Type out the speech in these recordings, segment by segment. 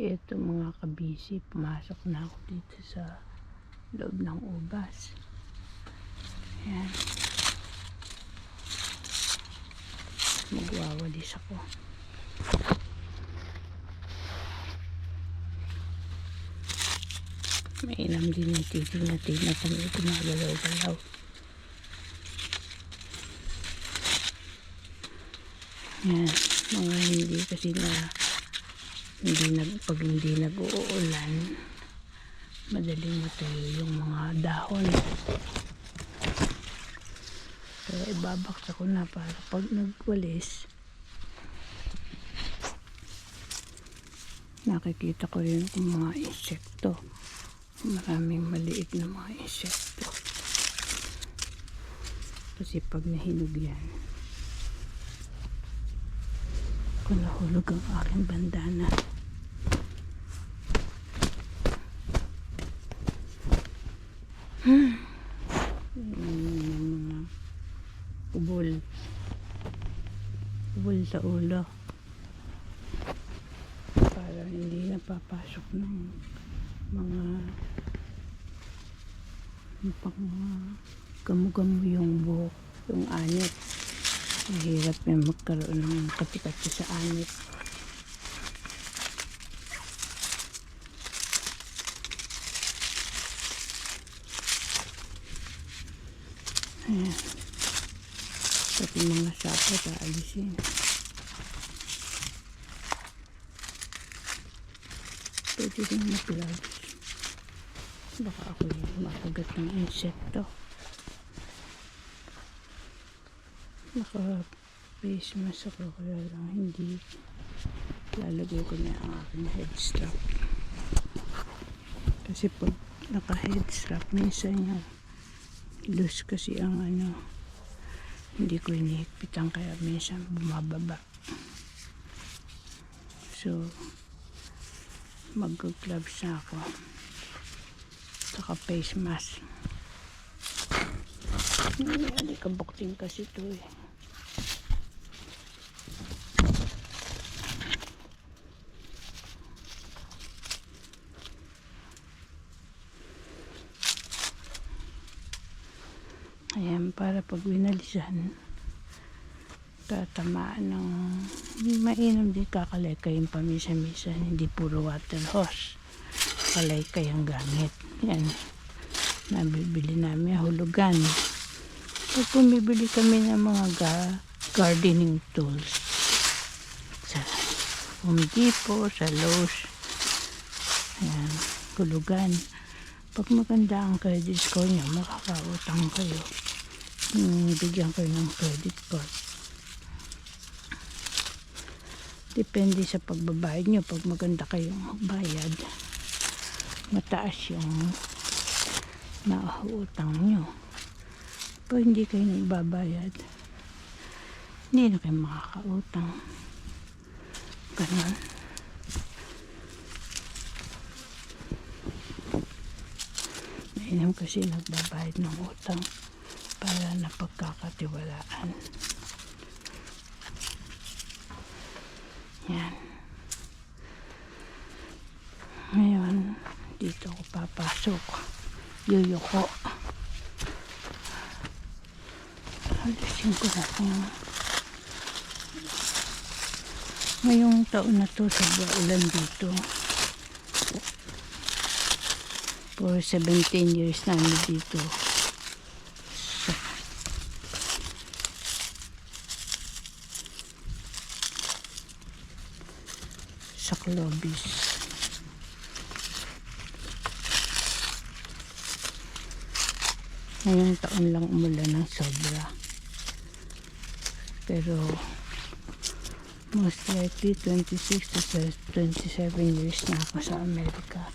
Ito mga kabisi, pumasok na ako dito sa loob ng ubas. Ayan. Magwawalis ako. Mainam din yung titig na kung ito magalaw-galaw. Ayan. Mga hindi kasi na pag hindi nag-uulan, madaling matuyo yung mga dahon. Kaya ibabaksa ko na para pag nagwalis, nakikita ko rin yung mga insekto. Maraming maliit na mga insekto. Kasi pag nahinog yan, kung nahulog ang aking bandana, mga ubol sa ulo para hindi napapasok ng mga gamu-gamu yung buhok, yung anit. Mahirap yung magkaroon ng kati-kati sa anit. Ayan. Pati mga sapo taalisin. Pwede rin mapilados. Baka ako yung makagat ng insekto. Naka-face mask ako, kaya lang hindi lalagay ko na ang aking headstrap. Kasi pag naka-headstrap, minsan yung loose kasi ang hindi ko inihigpitan, kaya minsan bumababa. So mag-gloves na ako, saka face mask. Alikabok din kasi ito eh. Ayan, para pag winalisan, tatamaan ng mainam din, kakalaykay yung pamisa-misa, hindi puro water hose, kalaykay ang gamit. Yan, nabibili namin hulugan. Pag bumibili kami ng mga gardening tools sa Home Depot, sa Lowe's, ayan, hulugan. Pag maganda ang credit score nyo, makakautang kayo. Bigyan kayo ng credit card. Depende sa pagbabayad nyo. Pag maganda kayong bayad, mataas yung mauutang nyo. Pag hindi kayo nagbabayad, hindi na kayo makakautang. Ganon. Mainam kasi nagbabayad ng utang para napagkakatiwalaan. Yan. Ngayon, dito ako papasok. Yuyuko. Alisin ko na kung ngayong taon na to, sobrang ulan dito. For 17 years na dito. Sa Clovis. Ngayong taon lang umulan ng sobra. Pero most likely 26 to 27 years na ako sa Amerika.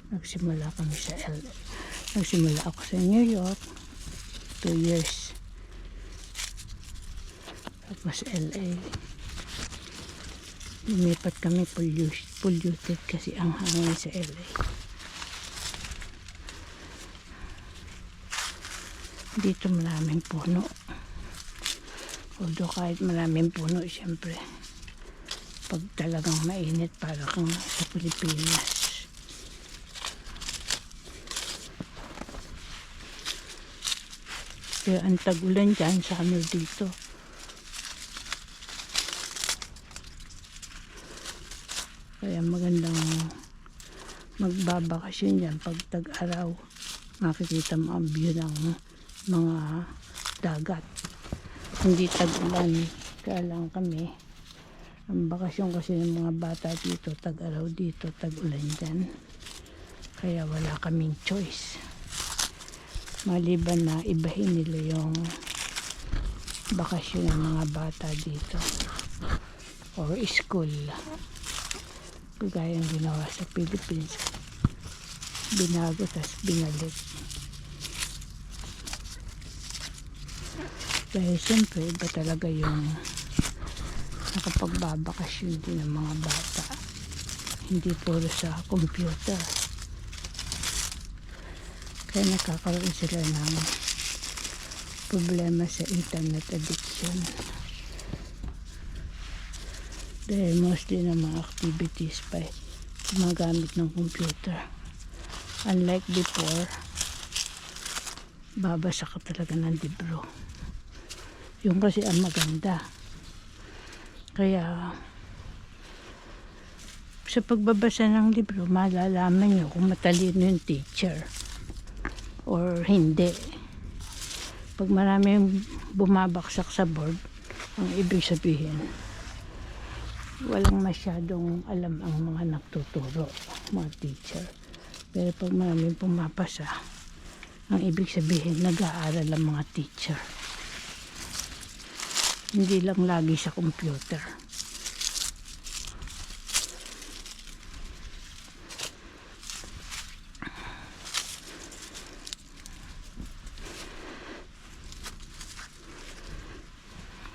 Nagsimula kami sa LA. Nagsimula ako sa New York, 2 years. Tapos LA. Lumipat kami, polluted kasi ang hangin sa LA. Dito maraming puno. Although kahit maraming puno, siyempre pag talagang mainit para kang sa Pilipinas. Kaya ang tagulan dyan sa ano dito. Kaya magandang magbabakasyon dyan pag tag-araw. Makikita mo ang view ng mga dagat. Hindi tag-ulan. Kaya lang kami, ang bakasyon kasi ng mga bata dito, tag-araw dito, tag-ulan dyan. Kaya wala kaming choice. Maliban na ibahin nila yung bakasyon ng mga bata dito or school, kagaya ginawa sa Philippines, binago tas binalik. Dahil siyempre iba talaga yung nakapagbabakasyon din ng mga bata, hindi puro sa computer. Kaya nakakaroon sila ng problema sa internet addiction. Dahil mostly ng mga activities pa gumagamit ng computer. Unlike before, babasa ka talaga ng libro. Yung kasi ang maganda. Kaya sa pagbabasa ng libro, malalaman nyo kung matalino yung teacher or hindi. Pag maraming bumabaksak sa board, ang ibig sabihin walang masyadong alam ang mga nagtuturo, mga teacher. Pero pag maraming pumapasa, ang ibig sabihin nag-aaral ang mga teacher. Hindi lang lagi sa computer.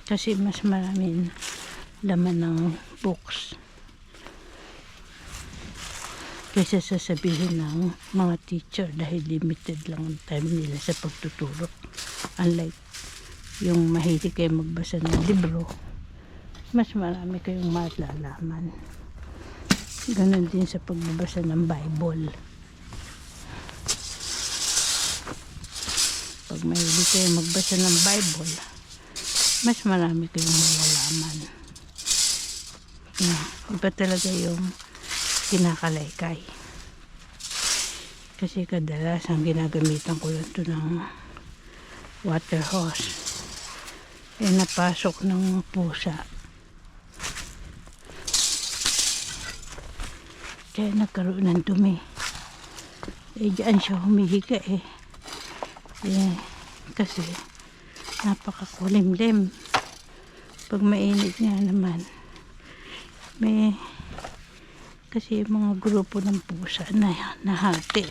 Kasi mas maraming laman ng books kaysa sasabihin ng mga teacher, dahil limited lang ang time nila sa pagtuturo. Unlike yung mahilig kayo magbasa ng libro, mas marami kayong malalaman. Ganon din sa pagbabasa ng Bible. Pag mahilig kayo magbasa ng Bible, mas marami kayong malalaman. Iba talaga yung kinakalaykay. Kasi kadalasan ginagamitan ko lang ito ng water hose. Napasok ng pusa. Kaya nagkaroon ng dumi. Diyan siya humihiga kasi napakakulimlim. Pag mainit nga naman, may kasi mga grupo ng pusa na nahati.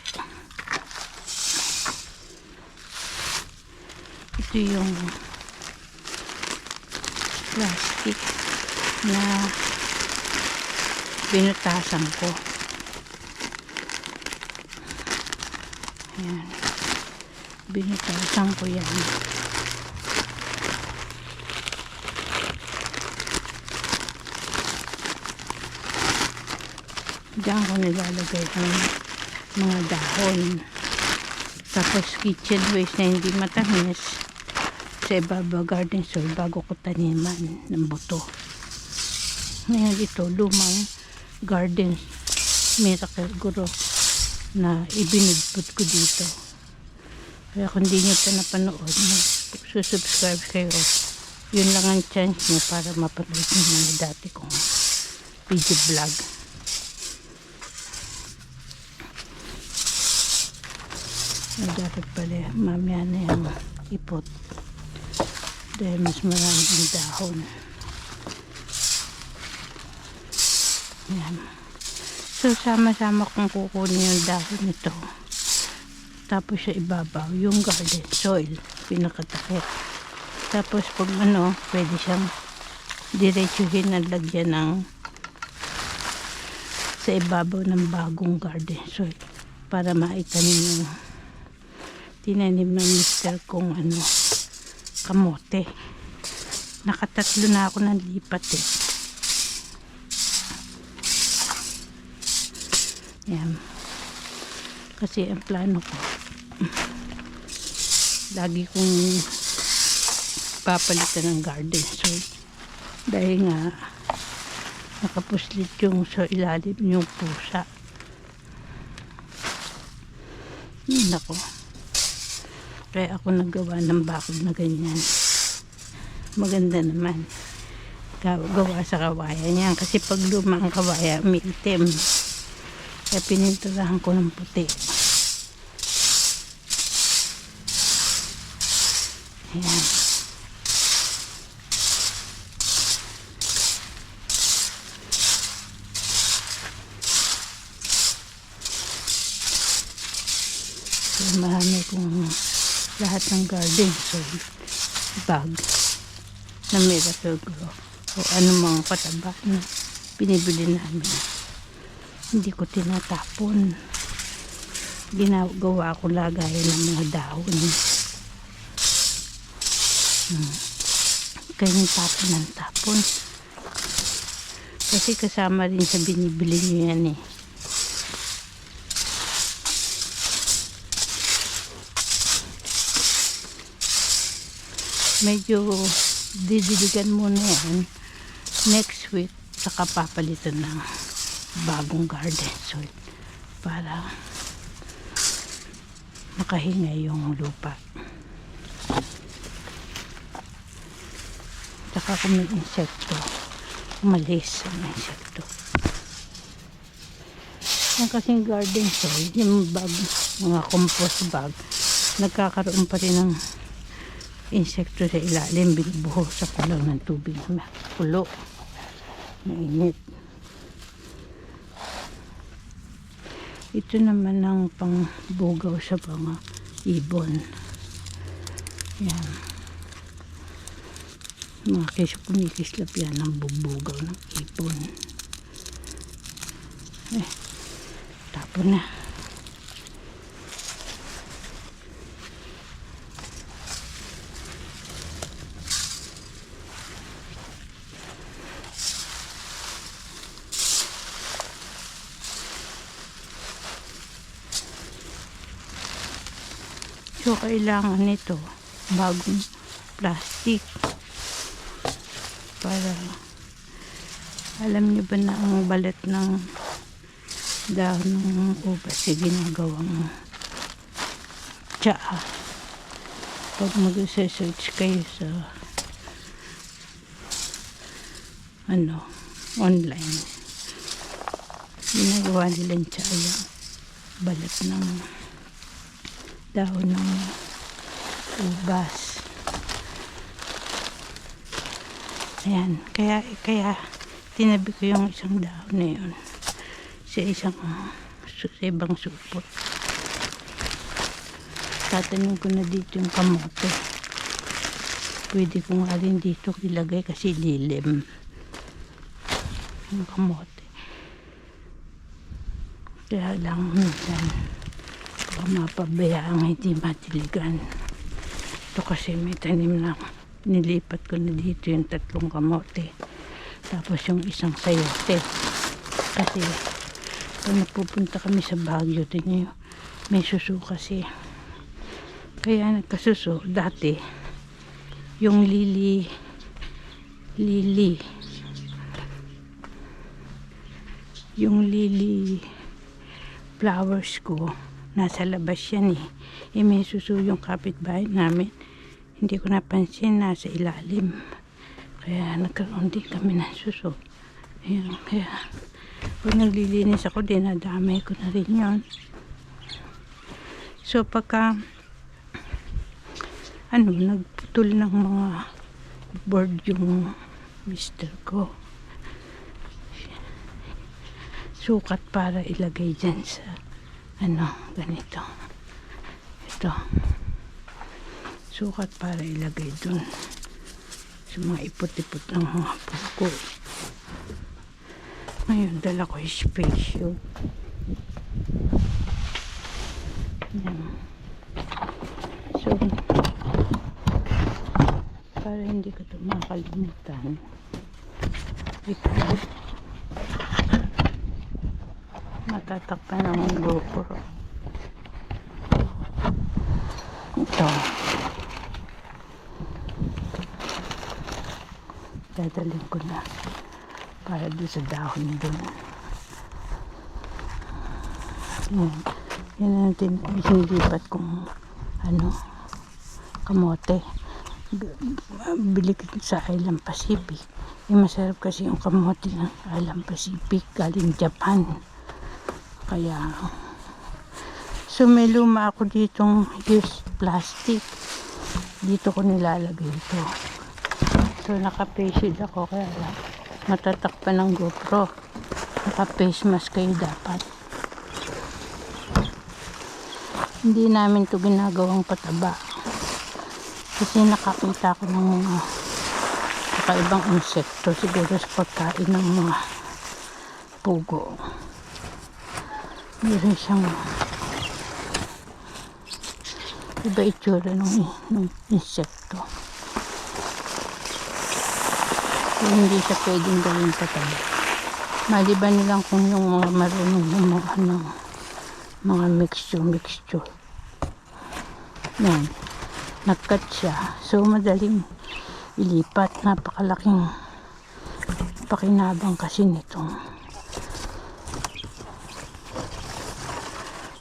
Ito yung plastic na binutasan ko. Ayan. Binutasan ko yan. Diyan ko nilalagay ang mga dahon. Tapos kitchen waste na hindi matamis sa ibabaw garden soil bago ko taniman ng buto. Ngayon ito, lumang garden miracle guro na ibinudput ko dito. Kaya kung di nyo pa napanood, subscribe kayo. Yun lang ang chance nyo para mapanood nyo mga dati kong video vlog. Dapat pala mamaya na yung ipot dahil mas maraming dahon. Yan. So sama-sama kong kukunin yung dahon nito, tapos sa ibabaw yung garden soil pinakatakip. Tapos pag pwede siyang diretsuhin na lagyan ng sa ibabaw ng bagong garden soil para maitanim yung tinanim ng mister kong kamote. Nakatatlo na ako ng lipat Yan. Kasi ang plano ko, lagi kong papalitan ng garden soil. Dahil nga, nakapuslit yung sa ilalim yung pusa. Yun ako. Kaya ako naggawa ng bakod na ganyan. Maganda naman. Gawa sa kawayan yan. Kasi pag luma ang kawayan, may itim. Kaya pininturahan ko ng puti. Ayan. So, marami kong lahat ng garden soil bag na Miracle Grow o anumang pataba na binibili namin. Hindi ko tinatapon. Ginagawa ko lagayan ng mga dahon. Kaya yung tapon ng tapon. Kasi kasama rin sa binibili nyo yan eh. Medyo didiligan muna yan next week, saka papalitan ng bagong garden soil para makahinga yung lupa. Saka kung may insekto, umalis ang insekto. Yan kasing garden soil, yung bag, mga compost bag, nagkakaroon pa rin ng insekto sa ilalim, binubuhos sa kulang ng tubig na kulo, mainit. Ito naman ang pangbugaw sa mga ibon. Yan. Mga kumikislap yan ng bubugaw ng ibon. Tapon na. So, kailangan nito bagong plastic para alam niyo ba na ang balat ng dahon ng ubas ay ginagawang tsaa. Pag mag-search kayo sa online, ginagawa nilang tsaa yung balat ng dahon ng ubas. Ayan, kaya tinabi ko yung isang dahon na yun sa ibang supot. Tatanim ko na dito yung kamote. Pwede ko nga rin dito ilagay kasi lilim yung kamote. Kaya lang minsan mapabayaan hindi matiligan. Ito kasi may tanim na nilipat ko na dito yung 3 kamote, tapos yung isang sayote. Kasi pag napupunta kami sa Baguio, din may suso kasi, kaya nagkasuso. Dati yung lily flowers ko nasa labas yan eh. May suso yung kapitbahay namin. Hindi ko napansin, nasa ilalim. Kaya nagkaroon din kami ng suso. Ayan, kaya pag naglilinis ako, dinadamay ko na rin yun. So pagka nagputol ng mga board yung mister ko, sukat para ilagay dyan sa ganito. Ito. Sukat para ilagay dun sa mga ipot-ipot ng mga puko. Ngayon, dala ko yung spatio. Yan. So, para hindi ko ito makalimutan, Matatakpan ng GoPro. Ito. Dadalhin ko na para doon sa dahon doon. Yan natin isinipat kung kamote. Bili ko sa Island Pacific. Masarap kasi yung kamote ng Island Pacific galing Japan. Kaya so may luma ako ditong used plastic. Dito ko nilalagay ito. So naka-face shield ako kaya matatakpan ng GoPro. Naka-face mask kayo dapat. Hindi namin to ginagawang pataba. Kasi nakakita ko ng mga kakaibang insekto siguro sa pagkain ng mga pugo. Meron siyang iba itsura ng insekto. So, hindi siya pwedeng gawin pataba. Maliban nilang kung yung mga marunong ng mga mixture. Yan. Nagkat siya. So, madaling ilipat. Napakalaking pakinabang kasi nito.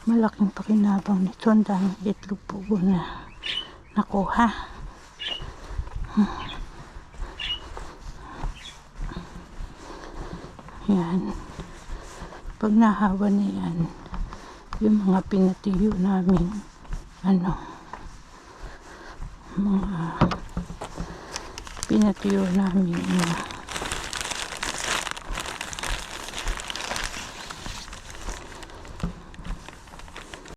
Malaking pakinabang nito. Ang daming itlog pugo na nakuha. Yan. Pag nahawa na yan, yung mga pinatiyo namin, mga pinatiyo namin